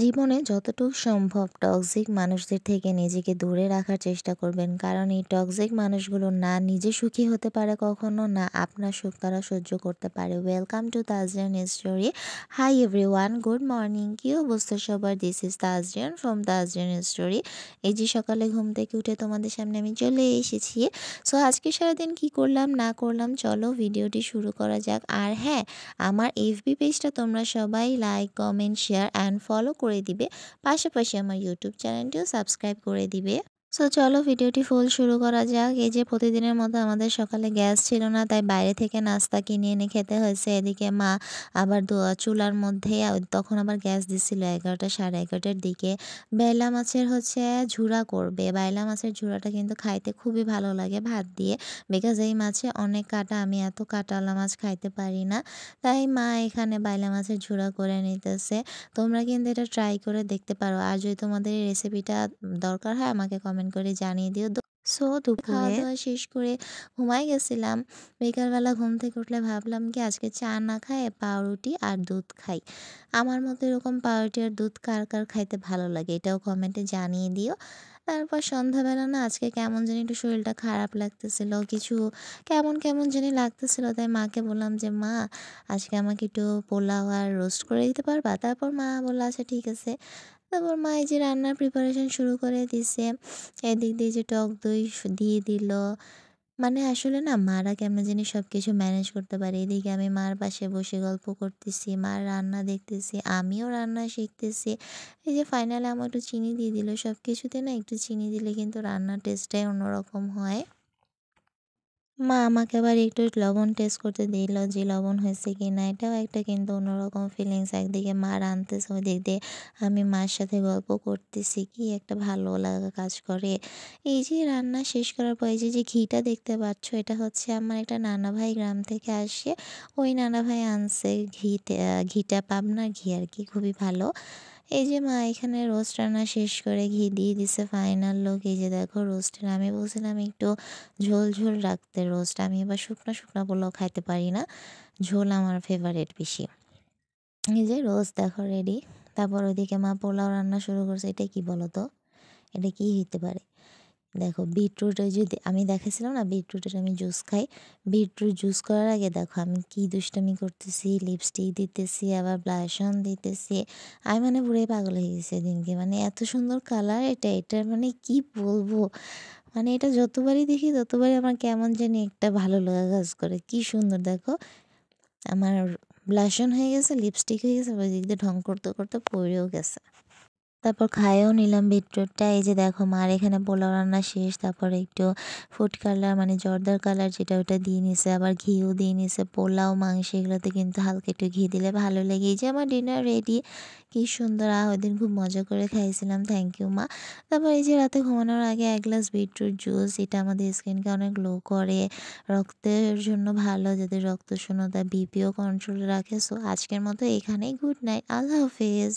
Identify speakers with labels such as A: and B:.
A: জীবনে যতটুকু সম্ভব টক্সিক মানুষদের থেকে নিজেকে দূরে রাখার চেষ্টা করবেন, কারণ এই টক্সিক মানুষগুলো না নিজে সুখী হতে পারে কখনো, না আপনার সুখ তারা সহ্য করতে পারে। Welcome to Tazrian story. Hi everyone, good morning. কী অবস্থা সবার? This is Tazrian from Tazrian story. এই যে সকালে ঘুম থেকে উঠে তোমাদের সামনে আমি চলে এসেছি। সো আজকে সারাদিন কি করলাম না করলাম, চলো ভিডিওটি শুরু করা যাক। আর হ্যাঁ, আমার এফবি পেজটা তোমরা সবাই like, comment, share and follow করে দিবে। পাশাপাশি আমার ইউটিউব চ্যানেলটিও সাবস্ক্রাইব করে দিবে। সো চলো ভিডিওটি ফুল শুরু করা যাক। এই যে প্রতিদিনের মতো আমাদের সকালে গ্যাস ছিল না, তাই বাইরে থেকে নাস্তা কিনে এনে খেতে হয়েছে। এদিকে মা আবার চুলার মধ্যে তখন আবার গ্যাস দিছিল 11টা, সাড়ে 11টার দিকে। বাইলা মাছের ঝুরা করবে। বাইলা মাছের ঝুরাটা কিন্তু খাইতে খুবই ভালো লাগে ভাত দিয়ে, বিকজ এই মাছে অনেক কাঁটা, আমি এত কাঁটাওয়ালা মাছ খাইতে পারি না। তাই মা এখানে বাইলা মাছের ঝুরা করে নিতেছে। তোমরা কিন্তু এটা ট্রাই করে দেখতে পারো। আর যদি তোমাদের এই রেসিপিটা দরকার হয় আমাকে কমেন্ট করে জানিয়ে দিও। সো খাওয়া দাওয়া শেষ করে ঘুমাই গেছিলাম। বিকালবেলা ঘুম থেকে উঠলে ভাবলাম কি আজকে চা না খায় পাউরুটি আর দুধ খাই। আমার মতো এরকম পাউরুটি আর দুধ কার কার খাইতে ভালো লাগে এটাও কমেন্টে জানিয়ে দিও। তারপর সন্ধ্যাবেলা না আজকে কেমন জানি একটু শরীরটা খারাপ লাগতেছিল, কিছু কেমন কেমন জানি লাগতেছিল। তাই মাকে বললাম যে মা, আজকে আমাকে একটু পোলাও আর রোস্ট করে দিতে পারবা? তারপর মা বলল আচ্ছা ঠিক আছে। তারপর মা এই যে রান্নার প্রিপারেশন শুরু করে দিছে। এদিক দিয়ে যে টক দই দিয়ে দিল। মানে আসলে না মারা কেমন জানি সব কিছু ম্যানেজ করতে পারে। এদিকে আমি মার পাশে বসে গল্প করতেছি, মার রান্না দেখতেছি, আমিও রান্না শিখতেছি। এই যে ফাইনালি আমার একটু চিনি দিয়ে দিল। সব কিছুতে না একটু চিনি দিলে কিন্তু রান্নার টেস্টটাই অন্যরকম হয়। মা আমাকে আবার একটু লবণ টেস্ট করতে দিল যে লবণ হয়েছে কি না। এটাও একটা কিন্তু অন্যরকম ফিলিংস। একদিকে মা রাঁধতেছে, ওইদিক দিয়ে আমি মার সাথে গল্প করতেছি, কি একটা ভালো লাগা কাজ করে। এই যে রান্না শেষ করার পর এই যে ঘিটা দেখতে পাচ্ছ, এটা আমার একটা নানা ভাই গ্রাম থেকে আসে। ওই নানা ভাই আনছে ঘিটা পাবনার ঘি আর কি, খুবই ভালো। এই যে মা এখানে রোস্ট রান্না শেষ করে ঘি দিয়ে দিছে। ফাইনাল লুক এই যে দেখো রোস্টের। আমি বলছিলাম একটু ঝোল ঝোল রাখতে রোস্ট। আমি এবার শুকনো শুকনো পোলাও খাইতে পারি না, ঝোল আমার ফেভারিট বেশি। এই যে রোস্ট দেখো রেডি। তারপর ওইদিকে মা পোলাও রান্না শুরু করছে। এটা কি বলো তো, এটা কি হইতে পারে? দেখো বিটরুট, ওই যে আমি দেখাইছিলাম না বিটরুটের আমি জুস খাই। বিটরুট জুস করার আগে দেখো আমি কি দুষ্টামি করতেছি, লিপস্টিক দিতেছি, আবার ব্লাশ অন দিতেছি। আমি মানে পুরাই পাগল হয়ে গেছি এদিনকে। মানে এত সুন্দর কালার, এটার মানে কি বলবো। মানে এটা যতবারই দেখি ততবারই আমার কেমন জানি একটা ভালো লাগা কাজ করে। কি সুন্দর দেখো, আমার ব্লাশ অন হয়ে গেছে, লিপস্টিক হয়ে গেছে, আবার এদিক দিয়ে ঢং করতে করতে পড়েও গেছে। তারপর খাইয়েও নিলাম বিটরুটটা। এই যে দেখো মার এখানে পোলাও রান্না শেষ। তারপরে একটু ফুড কালার মানে জর্দার কালার যেটা, ওটা দিয়ে নিছে। আবার ঘিও দিয়ে নিছে। পোলাও, মাংস এগুলোতে কিন্তু হালকা একটু ঘি দিলে ভালো লাগে। এই যে আমার ডিনার রেডি। কি সুন্দর! ওই দিন খুব মজা করে খাইছিলাম। থ্যাংক ইউ মা। তারপর এই যে রাতে ঘুমানোর আগে 1 গ্লাস বিটরুট জুস, এটা আমাদের স্কিনকে অনেক গ্লো করে, রক্তের জন্য ভালো, যাদের রক্ত শূন্যতা, বিপিও কন্ট্রোলে রাখে। সো আজকের মতো এখানেই, গুড নাইট, আল্লাহ হাফেজ।